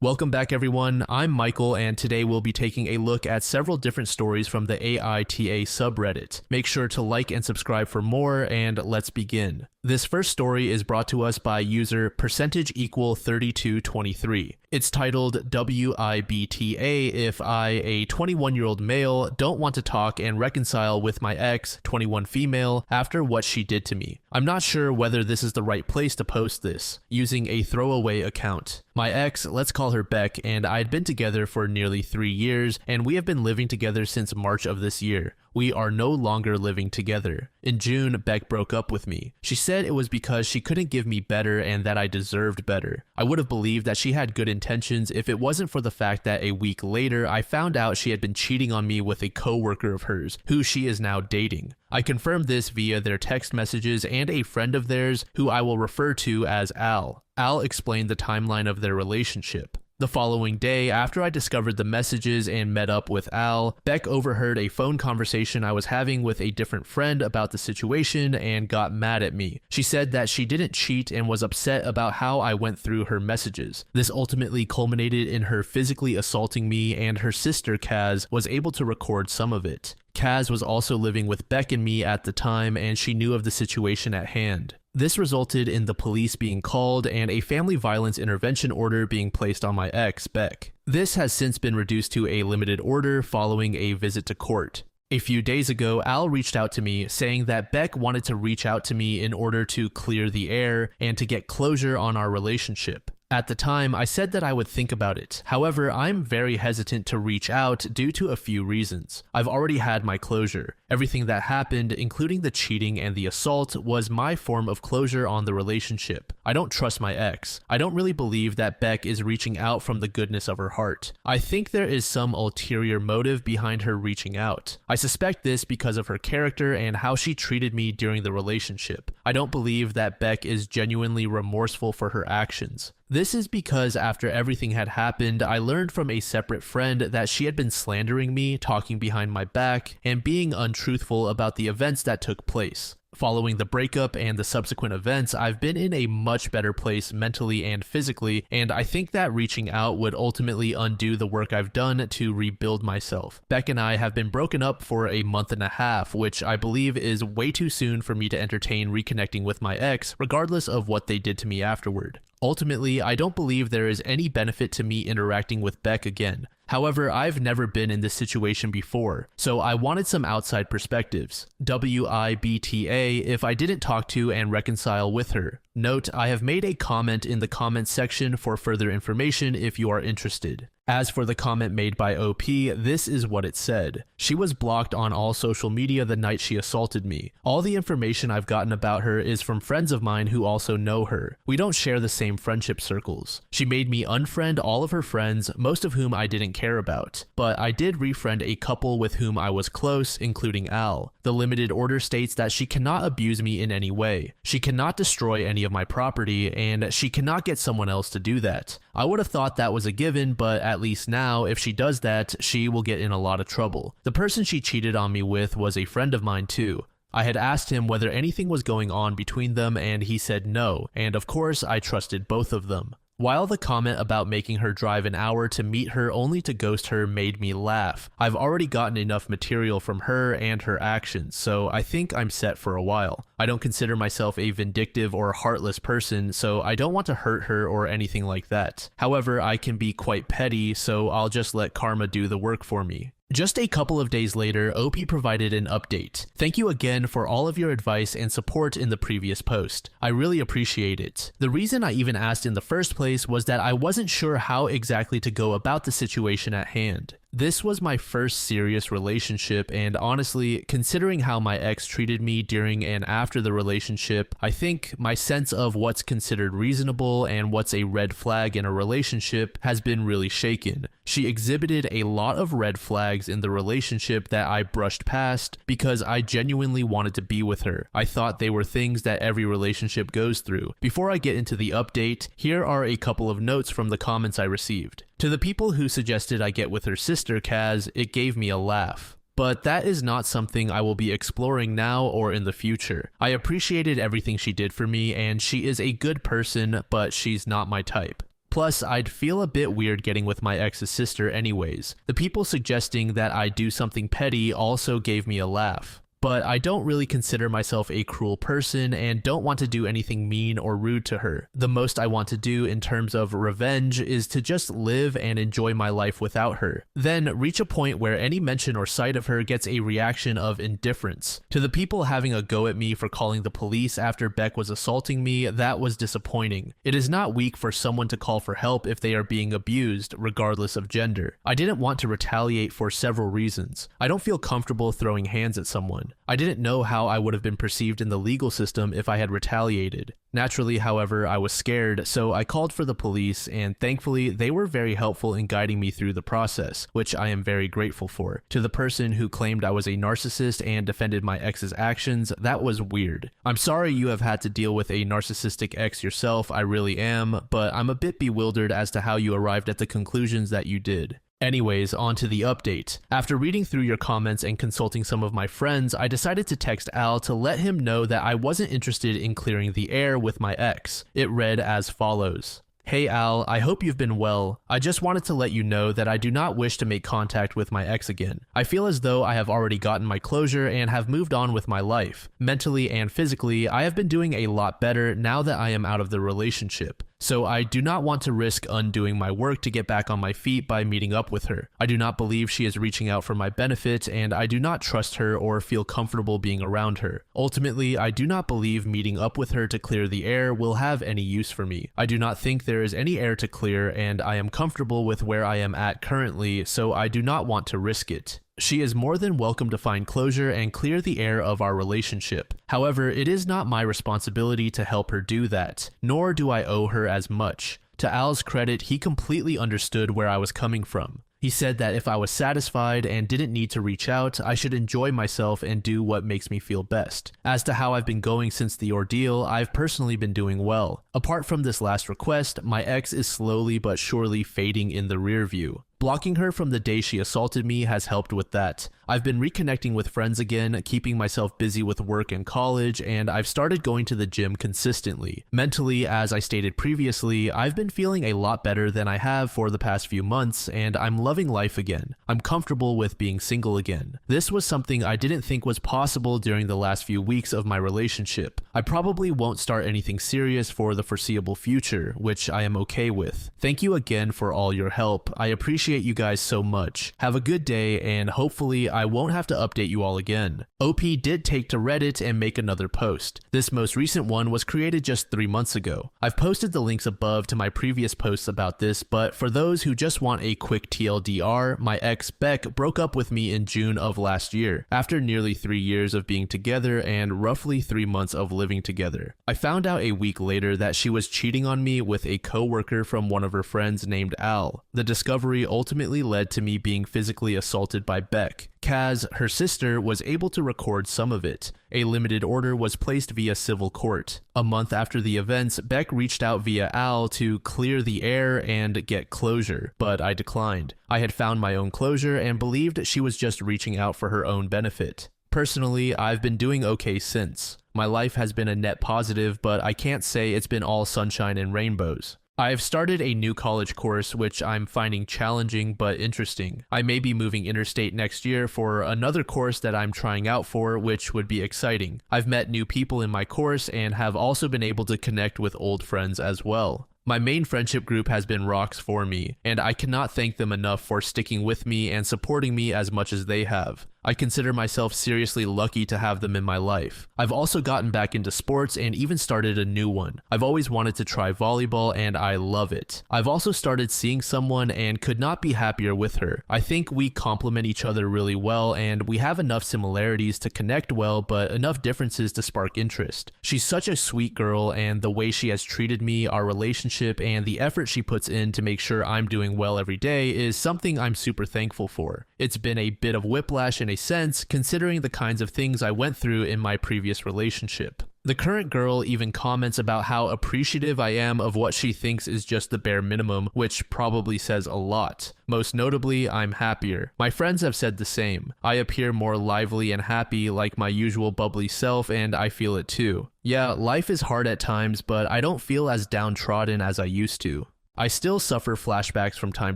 Welcome back, everyone. I'm Michael, and today we'll be taking a look at several different stories from the AITA subreddit. Make sure to like and subscribe for more, and let's begin. This first story is brought to us by user %3223. It's titled WIBTA if I, a 21-year-old male, don't want to talk and reconcile with my ex, 21 female, after what she did to me. I'm not sure whether this is the right place to post this, using a throwaway account. My ex, let's call her Beck, and I had been together for nearly 3 years, and we have been living together since March of this year. We are no longer living together. In June, Beck broke up with me. She said it was because she couldn't give me better and that I deserved better. I would have believed that she had good intentions if it wasn't for the fact that a week later, I found out she had been cheating on me with a coworker of hers, who she is now dating. I confirmed this via their text messages and a friend of theirs, who I will refer to as Al. Al explained the timeline of their relationship. The following day, after I discovered the messages and met up with Al, Beck overheard a phone conversation I was having with a different friend about the situation and got mad at me. She said that she didn't cheat and was upset about how I went through her messages. This ultimately culminated in her physically assaulting me, and her sister, Kaz, was able to record some of it. Kaz was also living with Beck and me at the time, and she knew of the situation at hand. This resulted in the police being called and a family violence intervention order being placed on my ex, Beck. This has since been reduced to a limited order following a visit to court. A few days ago, Al reached out to me saying that Beck wanted to reach out to me in order to clear the air and to get closure on our relationship. At the time, I said that I would think about it. However, I'm very hesitant to reach out due to a few reasons. I've already had my closure. Everything that happened, including the cheating and the assault, was my form of closure on the relationship. I don't trust my ex. I don't really believe that Beck is reaching out from the goodness of her heart. I think there is some ulterior motive behind her reaching out. I suspect this because of her character and how she treated me during the relationship. I don't believe that Beck is genuinely remorseful for her actions. This is because after everything had happened, I learned from a separate friend that she had been slandering me, talking behind my back, and being untruthful about the events that took place. Following the breakup and the subsequent events, I've been in a much better place mentally and physically, and I think that reaching out would ultimately undo the work I've done to rebuild myself. Beck and I have been broken up for a month and a half, which I believe is way too soon for me to entertain reconnecting with my ex, regardless of what they did to me afterward. Ultimately, I don't believe there is any benefit to me interacting with Beck again. However, I've never been in this situation before, so I wanted some outside perspectives. WIBTA if I didn't talk to and reconcile with her. Note, I have made a comment in the comments section for further information if you are interested. As for the comment made by OP, this is what it said. She was blocked on all social media the night she assaulted me. All the information I've gotten about her is from friends of mine who also know her. We don't share the same friendship circles. She made me unfriend all of her friends, most of whom I didn't care about. But I did refriend a couple with whom I was close, including Al. The limited order states that she cannot abuse me in any way. She cannot destroy any of my property, and she cannot get someone else to do that. I would have thought that was a given, but at least now, if she does that, she will get in a lot of trouble. The person she cheated on me with was a friend of mine too. I had asked him whether anything was going on between them, and he said no, and of course I trusted both of them. While the comment about making her drive an hour to meet her only to ghost her made me laugh, I've already gotten enough material from her and her actions, so I think I'm set for a while. I don't consider myself a vindictive or heartless person, so I don't want to hurt her or anything like that. However, I can be quite petty, so I'll just let karma do the work for me. Just a couple of days later, OP provided an update. Thank you again for all of your advice and support in the previous post. I really appreciate it. The reason I even asked in the first place was that I wasn't sure how exactly to go about the situation at hand. This was my first serious relationship, and honestly, considering how my ex treated me during and after the relationship, I think my sense of what's considered reasonable and what's a red flag in a relationship has been really shaken. She exhibited a lot of red flags in the relationship that I brushed past because I genuinely wanted to be with her. I thought they were things that every relationship goes through. Before I get into the update, here are a couple of notes from the comments I received. To the people who suggested I get with her sister, Kaz, it gave me a laugh. But that is not something I will be exploring now or in the future. I appreciated everything she did for me, and she is a good person, but she's not my type. Plus, I'd feel a bit weird getting with my ex's sister anyways. The people suggesting that I do something petty also gave me a laugh. But I don't really consider myself a cruel person and don't want to do anything mean or rude to her. The most I want to do in terms of revenge is to just live and enjoy my life without her. Then reach a point where any mention or sight of her gets a reaction of indifference. To the people having a go at me for calling the police after Beck was assaulting me, that was disappointing. It is not weak for someone to call for help if they are being abused, regardless of gender. I didn't want to retaliate for several reasons. I don't feel comfortable throwing hands at someone. I didn't know how I would have been perceived in the legal system if I had retaliated. Naturally, however, I was scared, so I called for the police, and thankfully, they were very helpful in guiding me through the process, which I am very grateful for. To the person who claimed I was a narcissist and defended my ex's actions, that was weird. I'm sorry you have had to deal with a narcissistic ex yourself, I really am, but I'm a bit bewildered as to how you arrived at the conclusions that you did. Anyways, on to the update. After reading through your comments and consulting some of my friends, I decided to text Al to let him know that I wasn't interested in clearing the air with my ex. It read as follows. Hey Al, I hope you've been well. I just wanted to let you know that I do not wish to make contact with my ex again. I feel as though I have already gotten my closure and have moved on with my life. Mentally and physically, I have been doing a lot better now that I am out of the relationship. So I do not want to risk undoing my work to get back on my feet by meeting up with her. I do not believe she is reaching out for my benefit, and I do not trust her or feel comfortable being around her. Ultimately, I do not believe meeting up with her to clear the air will have any use for me. I do not think there is any air to clear, and I am comfortable with where I am at currently, so I do not want to risk it. She is more than welcome to find closure and clear the air of our relationship. However, it is not my responsibility to help her do that, nor do I owe her as much. To Al's credit, he completely understood where I was coming from. He said that if I was satisfied and didn't need to reach out, I should enjoy myself and do what makes me feel best. As to how I've been going since the ordeal, I've personally been doing well. Apart from this last request, my ex is slowly but surely fading in the rear view. Blocking her from the day she assaulted me has helped with that. I've been reconnecting with friends again, keeping myself busy with work and college, and I've started going to the gym consistently. Mentally, as I stated previously, I've been feeling a lot better than I have for the past few months, and I'm loving life again. I'm comfortable with being single again. This was something I didn't think was possible during the last few weeks of my relationship. I probably won't start anything serious for the foreseeable future, which I am okay with. Thank you again for all your help. I appreciate you guys so much. Have a good day, and hopefully I won't have to update you all again. OP did take to Reddit and make another post. This most recent one was created just 3 months ago. I've posted the links above to my previous posts about this, but for those who just want a quick TLDR, my ex Beck broke up with me in June of last year, after nearly 3 years of being together and roughly 3 months of living together. I found out a week later that she was cheating on me with a co-worker from one of her friends named Al. The discovery ultimately led to me being physically assaulted by Beck. Kaz, her sister, was able to record some of it. A limited order was placed via civil court. A month after the events, Beck reached out via Al to clear the air and get closure, but I declined. I had found my own closure and believed she was just reaching out for her own benefit. Personally, I've been doing okay since. My life has been a net positive, but I can't say it's been all sunshine and rainbows. I have started a new college course which I'm finding challenging but interesting. I may be moving interstate next year for another course that I'm trying out for, which would be exciting. I've met new people in my course and have also been able to connect with old friends as well. My main friendship group has been rocks for me, and I cannot thank them enough for sticking with me and supporting me as much as they have. I consider myself seriously lucky to have them in my life. I've also gotten back into sports and even started a new one. I've always wanted to try volleyball and I love it. I've also started seeing someone and could not be happier with her. I think we complement each other really well and we have enough similarities to connect well, but enough differences to spark interest. She's such a sweet girl, and the way she has treated me, our relationship, and the effort she puts in to make sure I'm doing well every day is something I'm super thankful for. It's been a bit of whiplash in a sense, considering the kinds of things I went through in my previous relationship. The current girl even comments about how appreciative I am of what she thinks is just the bare minimum, which probably says a lot. Most notably, I'm happier. My friends have said the same. I appear more lively and happy like my usual bubbly self, and I feel it too. Yeah, life is hard at times, but I don't feel as downtrodden as I used to. I still suffer flashbacks from time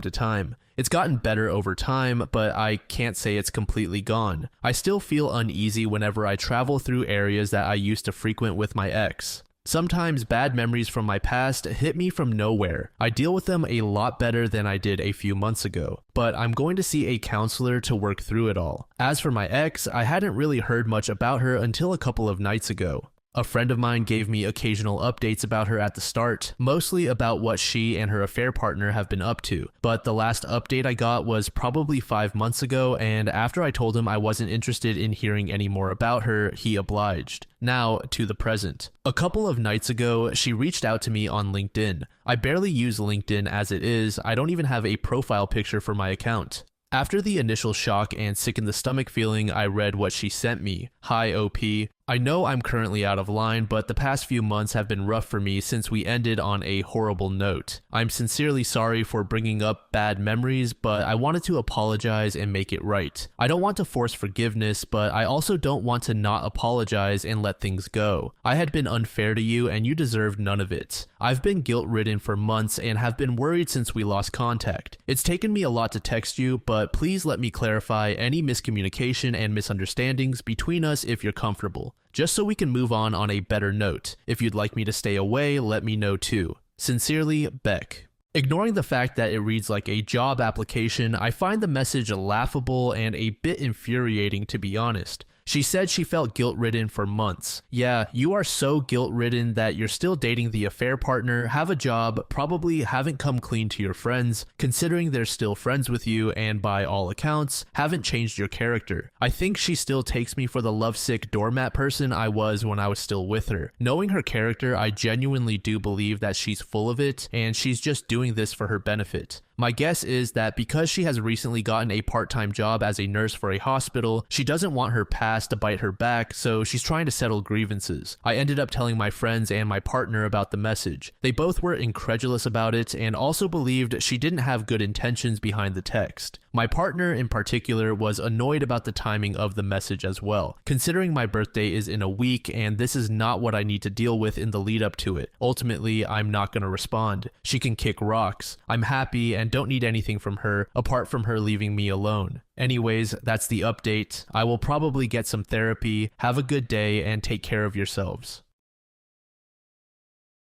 to time. It's gotten better over time, but I can't say it's completely gone. I still feel uneasy whenever I travel through areas that I used to frequent with my ex. Sometimes bad memories from my past hit me from nowhere. I deal with them a lot better than I did a few months ago, but I'm going to see a counselor to work through it all. As for my ex, I hadn't really heard much about her until a couple of nights ago. A friend of mine gave me occasional updates about her at the start, mostly about what she and her affair partner have been up to, but the last update I got was probably 5 months ago, and after I told him I wasn't interested in hearing any more about her, he obliged. Now, to the present. A couple of nights ago, she reached out to me on LinkedIn. I barely use LinkedIn as it is, I don't even have a profile picture for my account. After the initial shock and sick in the stomach feeling, I read what she sent me. Hi OP. I know I'm currently out of line, but the past few months have been rough for me since we ended on a horrible note. I'm sincerely sorry for bringing up bad memories, but I wanted to apologize and make it right. I don't want to force forgiveness, but I also don't want to not apologize and let things go. I had been unfair to you and you deserved none of it. I've been guilt-ridden for months and have been worried since we lost contact. It's taken me a lot to text you, but please let me clarify any miscommunication and misunderstandings between us if you're comfortable. Just so we can move on a better note. If you'd like me to stay away, let me know too. Sincerely, Beck. Ignoring the fact that it reads like a job application, I find the message laughable and a bit infuriating, to be honest. She said she felt guilt-ridden for months. Yeah, you are so guilt-ridden that you're still dating the affair partner, have a job, probably haven't come clean to your friends, considering they're still friends with you, and by all accounts, haven't changed your character. I think she still takes me for the lovesick doormat person I was when I was still with her. Knowing her character, I genuinely do believe that she's full of it, and she's just doing this for her benefit. My guess is that because she has recently gotten a part-time job as a nurse for a hospital, she doesn't want her past to bite her back, so she's trying to settle grievances. I ended up telling my friends and my partner about the message. They both were incredulous about it and also believed she didn't have good intentions behind the text. My partner in particular was annoyed about the timing of the message as well, considering my birthday is in a week and this is not what I need to deal with in the lead up to it. Ultimately, I'm not going to respond. She can kick rocks. I'm happy and don't need anything from her apart from her leaving me alone. Anyways, that's the update. I will probably get some therapy. Have a good day and take care of yourselves.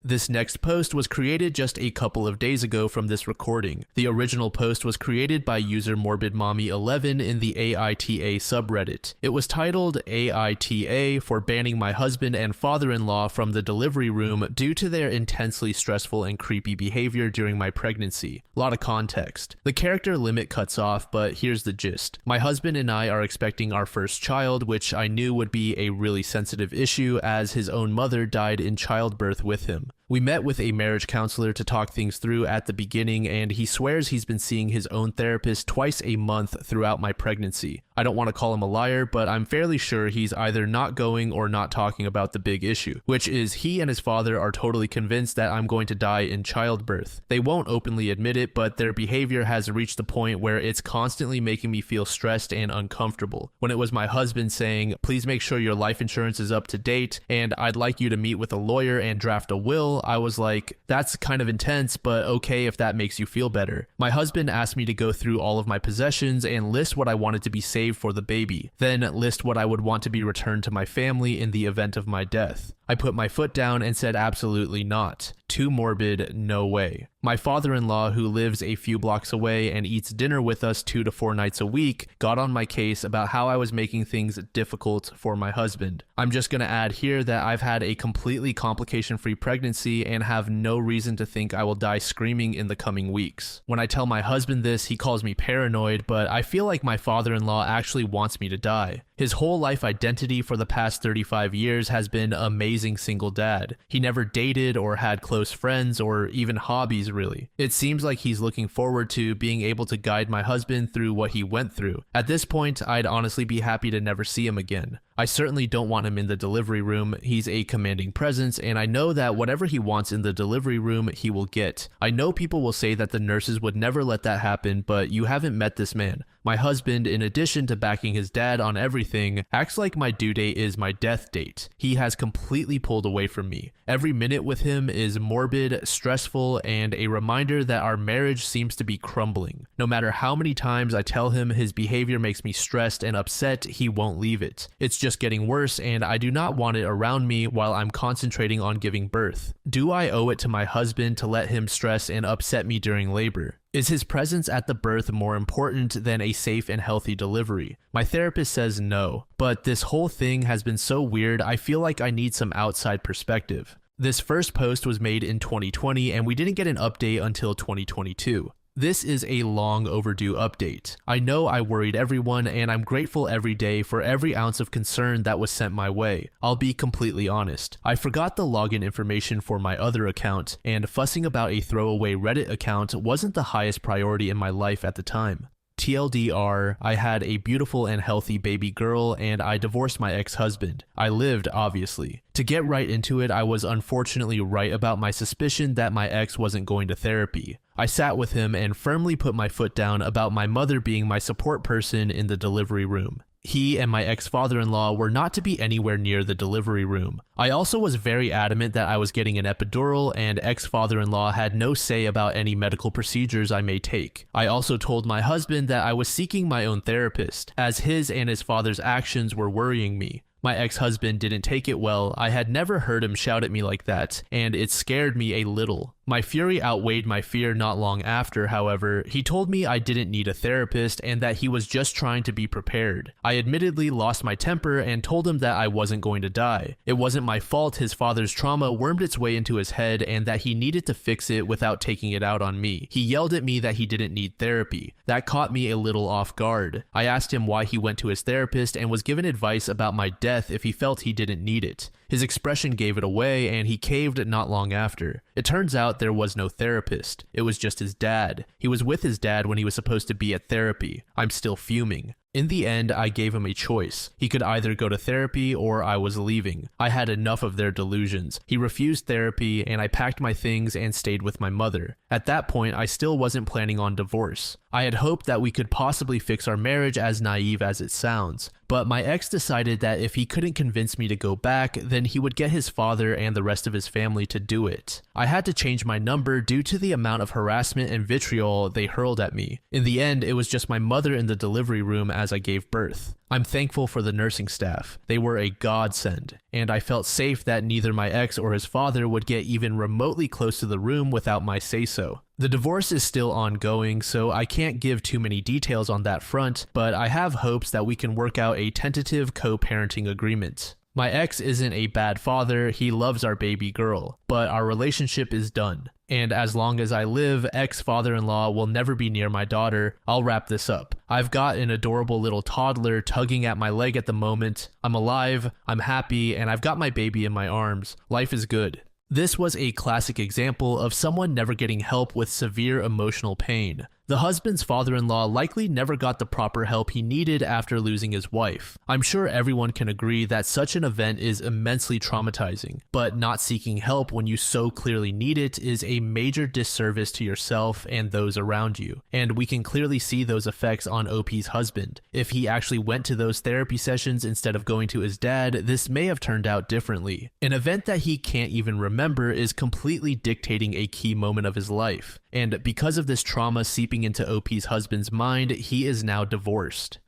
This next post was created just a couple of days ago from this recording. The original post was created by user MorbidMommy11 in the AITA subreddit. It was titled AITA for banning my husband and father-in-law from the delivery room due to their intensely stressful and creepy behavior during my pregnancy. A lot of context. The character limit cuts off, but here's the gist. My husband and I are expecting our first child, which I knew would be a really sensitive issue as his own mother died in childbirth with him. We met with a marriage counselor to talk things through at the beginning, and he swears he's been seeing his own therapist twice a month throughout my pregnancy. I don't want to call him a liar, but I'm fairly sure he's either not going or not talking about the big issue, which is he and his father are totally convinced that I'm going to die in childbirth. They won't openly admit it, but their behavior has reached the point where it's constantly making me feel stressed and uncomfortable. When it was my husband saying, "Please make sure your life insurance is up to date, and I'd like you to meet with a lawyer and draft a will," I was like, that's kind of intense, but okay if that makes you feel better. My husband asked me to go through all of my possessions and list what I wanted to be saved for the baby, then list what I would want to be returned to my family in the event of my death. I put my foot down and said absolutely not. Too morbid, no way. My father-in-law, who lives a few blocks away and eats dinner with us 2 to 4 nights a week, got on my case about how I was making things difficult for my husband. I'm just going to add here that I've had a completely complication-free pregnancy and have no reason to think I will die screaming in the coming weeks. When I tell my husband this, he calls me paranoid, but I feel like my father-in-law actually wants me to die. His whole life identity for the past 35 years has been amazing single dad. He never dated or had close friends or even hobbies really. It seems like he's looking forward to being able to guide my husband through what he went through. At this point, I'd honestly be happy to never see him again. I certainly don't want him in the delivery room. He's a commanding presence, and I know that whatever he wants in the delivery room, he will get. I know people will say that the nurses would never let that happen, but you haven't met this man. My husband, in addition to backing his dad on everything, acts like my due date is my death date. He has completely pulled away from me. Every minute with him is morbid, stressful, and a reminder that our marriage seems to be crumbling. No matter how many times I tell him his behavior makes me stressed and upset, he won't leave it. It's just getting worse, and I do not want it around me while I'm concentrating on giving birth. Do I owe it to my husband to let him stress and upset me during labor? Is his presence at the birth more important than a safe and healthy delivery? My therapist says no, but this whole thing has been so weird, I feel like I need some outside perspective. This first post was made in 2020 and we didn't get an update until 2022. This is a long overdue update. I know I worried everyone and I'm grateful every day for every ounce of concern that was sent my way. I'll be completely honest. I forgot the login information for my other account, and fussing about a throwaway Reddit account wasn't the highest priority in my life at the time. TLDR, I had a beautiful and healthy baby girl and I divorced my ex-husband. I lived, obviously. To get right into it, I was unfortunately right about my suspicion that my ex wasn't going to therapy. I sat with him and firmly put my foot down about my mother being my support person in the delivery room. He and my ex-father-in-law were not to be anywhere near the delivery room. I also was very adamant that I was getting an epidural and ex-father-in-law had no say about any medical procedures I may take. I also told my husband that I was seeking my own therapist, as his and his father's actions were worrying me. My ex-husband didn't take it well. I had never heard him shout at me like that, and it scared me a little. My fury outweighed my fear not long after, however. He told me I didn't need a therapist and that he was just trying to be prepared. I admittedly lost my temper and told him that I wasn't going to die. It wasn't my fault his father's trauma wormed its way into his head and that he needed to fix it without taking it out on me. He yelled at me that he didn't need therapy. That caught me a little off guard. I asked him why he went to his therapist and was given advice about my death if he felt he didn't need it. His expression gave it away and he caved not long after. It turns out there was no therapist. It was just his dad. He was with his dad when he was supposed to be at therapy. I'm still fuming. In the end, I gave him a choice. He could either go to therapy or I was leaving. I had enough of their delusions. He refused therapy and I packed my things and stayed with my mother. At that point, I still wasn't planning on divorce. I had hoped that we could possibly fix our marriage, as naive as it sounds. But my ex decided that if he couldn't convince me to go back, then he would get his father and the rest of his family to do it. I had to change my number due to the amount of harassment and vitriol they hurled at me. In the end, it was just my mother in the delivery room as I gave birth. I'm thankful for the nursing staff. They were a godsend, and I felt safe that neither my ex or his father would get even remotely close to the room without my say-so. The divorce is still ongoing, so I can't give too many details on that front, but I have hopes that we can work out a tentative co-parenting agreement. My ex isn't a bad father, he loves our baby girl, but our relationship is done. And as long as I live, ex-father-in-law will never be near my daughter. I'll wrap this up. I've got an adorable little toddler tugging at my leg at the moment. I'm alive, I'm happy, and I've got my baby in my arms. Life is good. This was a classic example of someone never getting help with severe emotional pain. The husband's father-in-law likely never got the proper help he needed after losing his wife. I'm sure everyone can agree that such an event is immensely traumatizing, but not seeking help when you so clearly need it is a major disservice to yourself and those around you. And we can clearly see those effects on OP's husband. If he actually went to those therapy sessions instead of going to his dad, this may have turned out differently. An event that he can't even remember is completely dictating a key moment of his life. And because of this trauma seeping into OP's husband's mind, he is now divorced.